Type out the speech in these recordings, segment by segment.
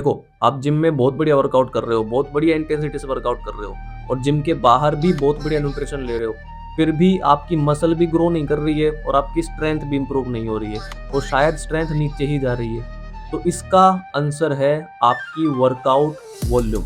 देखो, आप जिम में बहुत बढ़िया वर्कआउट कर रहे हो, बहुत बढ़िया इंटेंसिटी से वर्कआउट कर रहे हो और जिम के बाहर भी बहुत बढ़िया न्यूट्रिशन ले रहे हो, फिर भी आपकी मसल भी ग्रो नहीं कर रही है और आपकी स्ट्रेंथ भी इंप्रूव नहीं हो रही है और शायद स्ट्रेंथ नीचे ही जा रही है। तो इसका आंसर है आपकी वर्कआउट वॉल्यूम।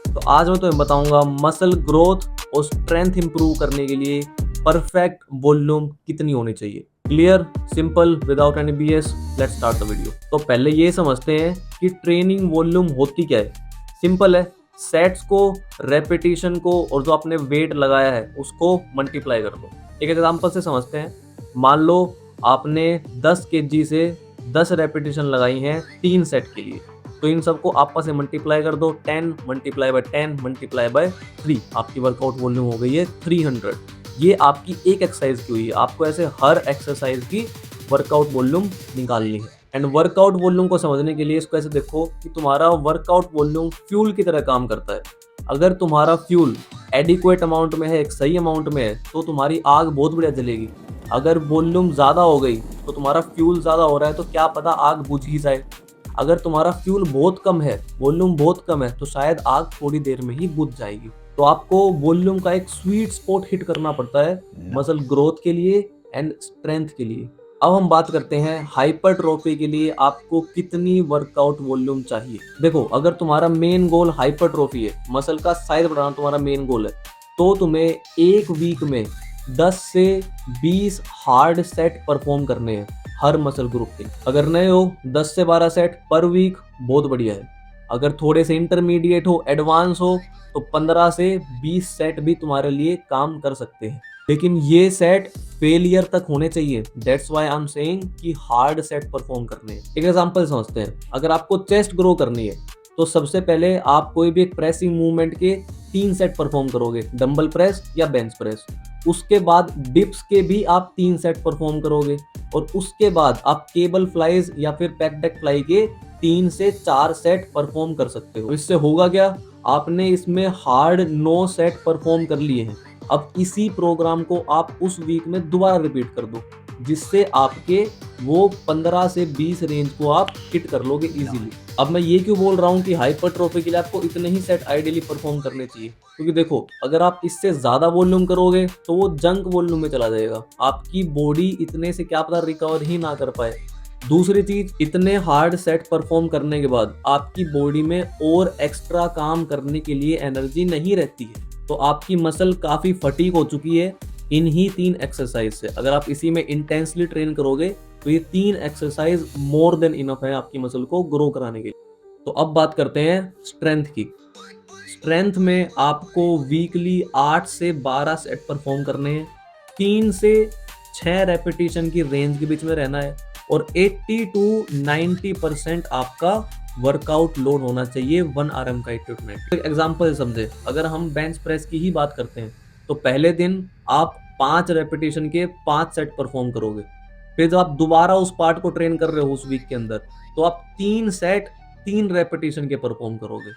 तो आज मैं तुम्हें बताऊंगा मसल ग्रोथ और स्ट्रेंथ इंप्रूव करने के लिए परफेक्ट वॉल्यूम कितनी होनी चाहिए। Clear, simple, without any BS, let's start the video. तो पहले ये समझते हैं कि ट्रेनिंग वॉल्यूम होती क्या है। सिंपल है, सेट्स को, रेपिटेशन को और जो आपने वेट लगाया है उसको मल्टीप्लाई कर दो। एक एग्जांपल से समझते हैं। मान लो आपने 10 केजी से 10 रेपिटेशन लगाई हैं 3 सेट के लिए, तो इन सबको आपस में मल्टीप्लाई कर दो। 10 मल्टीप्लाई बाय 10 मल्टीप्लाई बाय 3, आपकी वर्कआउट वॉल्यूम हो गई है 300। ये आपकी एक एक्सरसाइज की हुई है। आपको ऐसे हर एक्सरसाइज की वर्कआउट वॉल्यूम निकालनी है। एंड वर्कआउट वॉल्यूम को समझने के लिए इसको ऐसे देखो कि तुम्हारा वर्कआउट वॉल्यूम फ्यूल की तरह काम करता है। अगर तुम्हारा फ्यूल एडिक्वेट अमाउंट में है, एक सही अमाउंट में है, तो तुम्हारी आग बहुत बढ़िया जलेगी। अगर वॉल्यूम ज़्यादा हो गई तो तुम्हारा फ्यूल ज़्यादा हो रहा है तो क्या पता आग बुझ ही जाए। अगर तुम्हारा फ्यूल बहुत कम है, वॉल्यूम बहुत कम है, तो शायद आग थोड़ी देर में ही बुझ जाएगी। तो आपको वॉल्यूम का एक स्वीट स्पॉट हिट करना पड़ता है मसल ग्रोथ के लिए एंड स्ट्रेंथ के लिए। अब हम बात करते हैं हाइपरट्रोफी के लिए आपको कितनी वर्कआउट वॉल्यूम चाहिए। देखो, अगर तुम्हारा मेन गोल हाइपरट्रोफी है, मसल का साइज बढ़ाना तुम्हारा मेन गोल है, तो तुम्हें एक वीक में 10 से 20 हार्ड सेट परफॉर्म करने हैं हर मसल ग्रुप के। अगर नए हो, 10 से 12 सेट पर वीक बहुत बढ़िया है। अगर थोड़े से इंटरमीडिएट हो, एडवांस हो, तो 15 से 20 सेट भी तुम्हारे लिए काम कर सकते हैं। लेकिन ये सेट फेलियर तक होने चाहिए। That's why I am saying कि हार्ड सेट परफॉर्म करने हैं। एक एग्जांपल समझते हैं। अगर आपको चेस्ट ग्रो करनी है तो सबसे पहले आप कोई भी एक प्रेसिंग मूवमेंट के 3 सेट परफॉर्म करोगे, डंबल प्रेस या बेंच प्रेस। उसके बाद डिप्स के भी आप 3 सेट परफॉर्म करोगे और उसके बाद आप केबल फ्लाइज या फिर पैक डेक फ्लाई के 3 से 4 सेट परफॉर्म कर सकते हो। इससे होगा क्या, आपने इसमें हार्ड 9 सेट परफॉर्म कर लिए हैं। अब इसी प्रोग्राम को आप उस वीक में दोबारा रिपीट कर दो, जिससे आपके वो 15 से 20 रेंज को आप हिट कर लोगे इजीली। अब मैं ये क्यों बोल रहा हूँ कि हाइपरट्रोफी के लिए आपको इतने ही सेट आइडियली परफॉर्म करने चाहिए, क्योंकि देखो, अगर आप इससे ज्यादा वॉल्यूम करोगे तो वो जंक वॉल्यूम में चला जाएगा। आपकी बॉडी इतने से क्या पता रिकवर ही ना कर पाए। दूसरी चीज, इतने हार्ड सेट परफॉर्म करने के बाद आपकी बॉडी में और एक्स्ट्रा काम करने के लिए एनर्जी नहीं रहती है, तो आपकी मसल काफी फटीग हो चुकी है इन ही 3 एक्सरसाइज से। अगर आप इसी में इंटेंसली ट्रेन करोगे तो ये 3 एक्सरसाइज मोर देन इनफ है आपकी मसल को ग्रो कराने के लिए। तो अब बात करते हैं स्ट्रेंथ की। स्ट्रेंथ में आपको वीकली 8 से 12 सेट परफॉर्म करने हैं, 3 से 6 रेपिटेशन की रेंज के बीच में रहना है और 80 to 90% आपका वर्कआउट लोड होना चाहिए 1 RM का इक्विपमेंट। एक एग्जांपल समझे, अगर हम बेंच प्रेस की ही बात करते हैं तो पहले दिन आप 5 रेपिटेशन के 5 सेट परफॉर्म करोगे। फिर जब आप दोबारा उस पार्ट को ट्रेन कर रहे हो उस वीक के अंदर, तो आप 3 सेट 3 रेपिटेशन के परफॉर्म करोगे।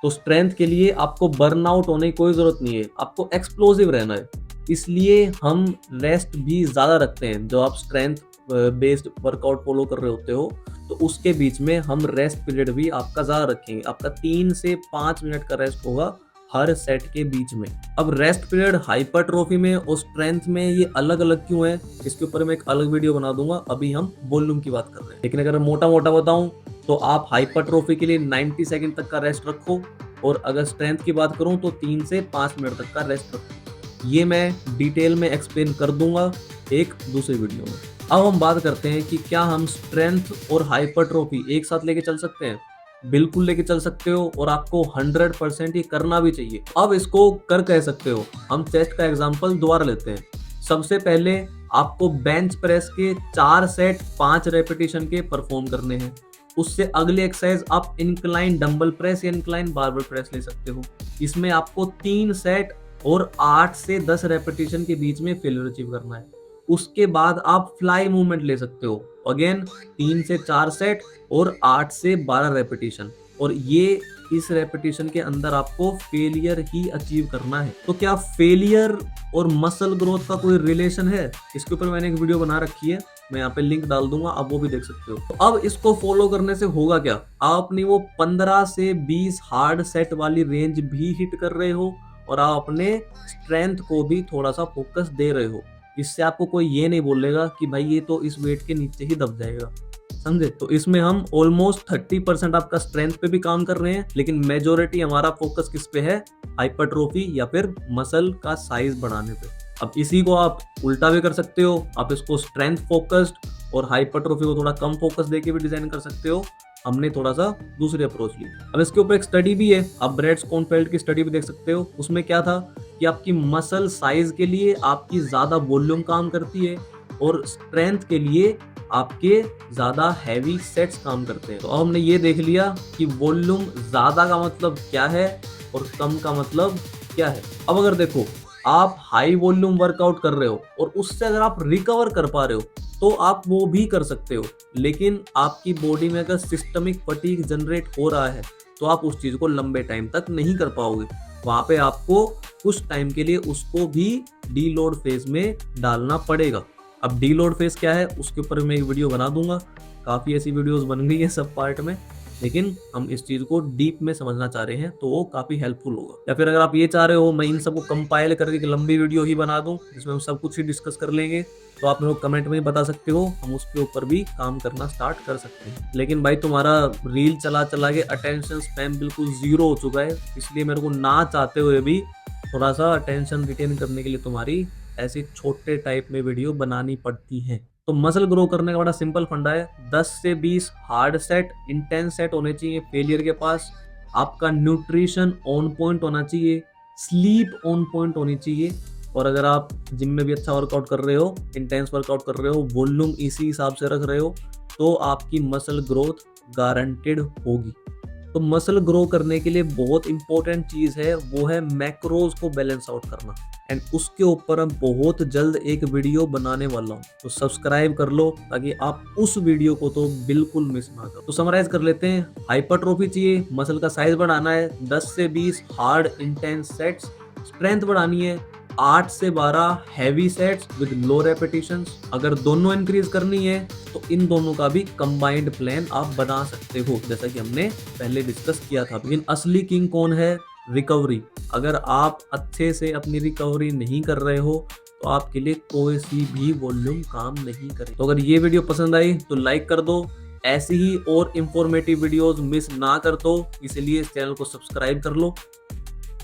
तो स्ट्रेंथ के लिए आपको बर्नआउट होने की कोई जरूरत नहीं है, आपको एक्सप्लोसिव रहना है। इसलिए हम रेस्ट भी ज्यादा रखते हैं। जो आप स्ट्रेंथ बेस्ड वर्कआउट फॉलो कर रहे होते हो तो उसके बीच में हम रेस्ट पीरियड भी आपका ज्यादा रखेंगे। आपका 3 से 5 मिनट का रेस्ट होगा हर सेट के बीच में। अब रेस्ट पीरियड हाइपरट्रोफी में और स्ट्रेंथ में ये अलग अलग क्यों है, इसके ऊपर मैं एक अलग वीडियो बना दूंगा। अभी हम वॉल्यूम की बात कर रहे हैं। लेकिन अगर मोटा मोटा बताऊं तो आप हाइपरट्रोफी के लिए 90 सेकंड तक का रेस्ट रखो और अगर स्ट्रेंथ की बात करूं तो 3 से 5 मिनट तक का रेस्ट रखो। ये मैं डिटेल में एक्सप्लेन कर दूंगा एक दूसरे वीडियो में। अब हम बात करते हैं कि क्या हम स्ट्रेंथ और हाइपरट्रोफी एक साथ लेके चल सकते हैं। बिल्कुल लेके चल सकते हो और आपको 100% ये करना भी चाहिए। अब इसको कर कह सकते हो। हम चेस्ट का एग्जांपल दोबारा लेते हैं। सबसे पहले आपको बेंच प्रेस के 4 सेट 5 रेपिटेशन के परफॉर्म करने हैं। उससे अगले एक्सरसाइज आप इंक्लाइन डंबल प्रेस या इंक्लाइन बारबेल प्रेस ले सकते हो। इसमें आपको 3 सेट और 8 से 10 रेपिटेशन के बीच में फेलियर अचीव करना है। उसके बाद आप फ्लाई मूवमेंट ले सकते हो, अगेन 3 से 4 सेट और 8 से 12 रेपिटेशन, और ये इस रेपिटेशन के अंदर आपको फेलियर ही अचीव करना है। तो क्या फेलियर और मसल ग्रोथ का कोई रिलेशन है? इसके ऊपर मैंने एक वीडियो बना रखी है, मैं यहाँ पे लिंक डाल दूंगा, आप वो भी देख सकते हो। तो अब इसको फॉलो करने से होगा क्या, आप अपनी वो 15 से 20 हार्ड सेट वाली रेंज भी हिट कर रहे हो और आप अपने स्ट्रेंथ को भी थोड़ा सा फोकस दे रहे हो। इससे आपको कोई ये नहीं बोलेगा कि भाई ये तो इस वेट के नीचे ही दब जाएगा, समझे। तो इसमें हम ऑलमोस्ट 30% आपका स्ट्रेंथ पे भी काम कर रहे हैं, लेकिन मेजोरिटी हमारा फोकस किस पे है, हाइपरट्रोफी या फिर मसल का साइज बढ़ाने पे। अब इसी को आप उल्टा भी कर सकते हो, आप इसको स्ट्रेंथ फोकस्ड और हाइपरट्रोफी को थोड़ा कम फोकस देके भी डिजाइन कर सकते हो। हमने थोड़ा सा दूसरी अप्रोच ली। अब इसके ऊपर एक स्टडी भी है, आप ब्रैड स्कोनफेल्ड की स्टडी भी देख सकते हो। उसमें क्या था कि आपकी मसल साइज के लिए आपकी ज्यादा वॉल्यूम काम करती है और स्ट्रेंथ के लिए आपके ज्यादा हैवी सेट्स काम करते हैं। तो अब हमने ये देख लिया कि वॉल्यूम ज्यादा का मतलब क्या है और कम का मतलब क्या है। अब अगर देखो आप हाई वॉल्यूम वर्कआउट कर रहे हो और उससे अगर आप रिकवर कर पा रहे हो तो आप वो भी कर सकते हो, लेकिन आपकी बॉडी में अगर सिस्टमिक फटीग जनरेट हो रहा है तो आप उस चीज को लंबे टाइम तक नहीं कर पाओगे। वहां पे आपको कुछ टाइम के लिए उसको भी डीलोड फेज में डालना पड़ेगा। अब डीलोड फेज क्या है उसके ऊपर मैं एक वीडियो बना दूंगा, काफी ऐसी वीडियोस बन गई है सब पार्ट में, लेकिन हम इस चीज को डीप में समझना चाह रहे हैं तो वो काफी हेल्पफुल होगा। या फिर अगर आप ये चाह रहे हो मैं इन सबको कंपाइल करके एक लंबी वीडियो ही बना दूं जिसमें हम सब कुछ ही डिस्कस कर लेंगे, तो आप मेरे को कमेंट में बता सकते हो, हम उसके ऊपर भी काम करना स्टार्ट कर सकते हैं। लेकिन भाई तुम्हारा रील चला चला के अटेंशन स्पैम बिल्कुल जीरो हो चुका है, इसलिए मेरे को ना चाहते हुए भी थोड़ा सा अटेंशन रिटेन करने के लिए तुम्हारी ऐसी छोटे टाइप में वीडियो बनानी पड़ती है। तो मसल ग्रो करने का बड़ा सिंपल फंडा है, 10 से 20 हार्ड सेट इंटेंस सेट होने चाहिए फेलियर के पास। आपका न्यूट्रिशन ऑन पॉइंट होना चाहिए, स्लीप ऑन पॉइंट होनी चाहिए, और अगर आप जिम में भी अच्छा वर्कआउट कर रहे हो, इंटेंस वर्कआउट कर रहे हो, वॉल्यूम इसी हिसाब से रख रहे हो, तो आपकी मसल ग्रोथ गारंटेड होगी। तो मसल ग्रो करने के लिए बहुत इंपॉर्टेंट चीज है वो है मैक्रोज को बैलेंस आउट करना, एंड उसके ऊपर मैं बहुत जल्द एक वीडियो बनाने वाला हूँ, तो सब्सक्राइब कर लो ताकि आप उस वीडियो को तो बिल्कुल मिस ना करो। तो समराइज कर लेते हैं, हाइपरट्रोफी चाहिए, मसल का साइज बढ़ाना है, 10 से 20 हार्ड इंटेंस सेट्स, स्ट्रेंथ बढ़ानी है, 8 से 12 heavy sets with low repetitions. अगर दोनों इंक्रीज करनी है तो इन दोनों का भी कंबाइंड प्लान आप बना सकते हो, जैसा कि हमने पहले डिस्कस किया था। लेकिन असली किंग कौन है, रिकवरी। अगर आप अच्छे से अपनी रिकवरी नहीं कर रहे हो तो आपके लिए कोई सी भी वॉल्यूम काम नहीं करे। तो अगर ये वीडियो पसंद आई तो लाइक कर दो, ऐसी ही और इंफॉर्मेटिव वीडियोस मिस ना कर दो, इसलिए इस चैनल को सब्सक्राइब कर लो।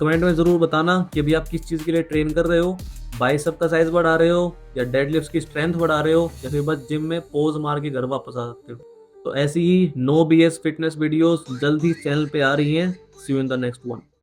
कमेंट में जरूर बताना कि अभी आप किस चीज के लिए ट्रेन कर रहे हो, बाइसेप का साइज बढ़ा रहे हो या डेडलिफ्ट की स्ट्रेंथ बढ़ा रहे हो, या फिर बस जिम में पोज मार के घर वापस आ सकते हो। तो ऐसी ही नो BS फिटनेस वीडियोस जल्द ही चैनल पे आ रही हैं। See you in the next one.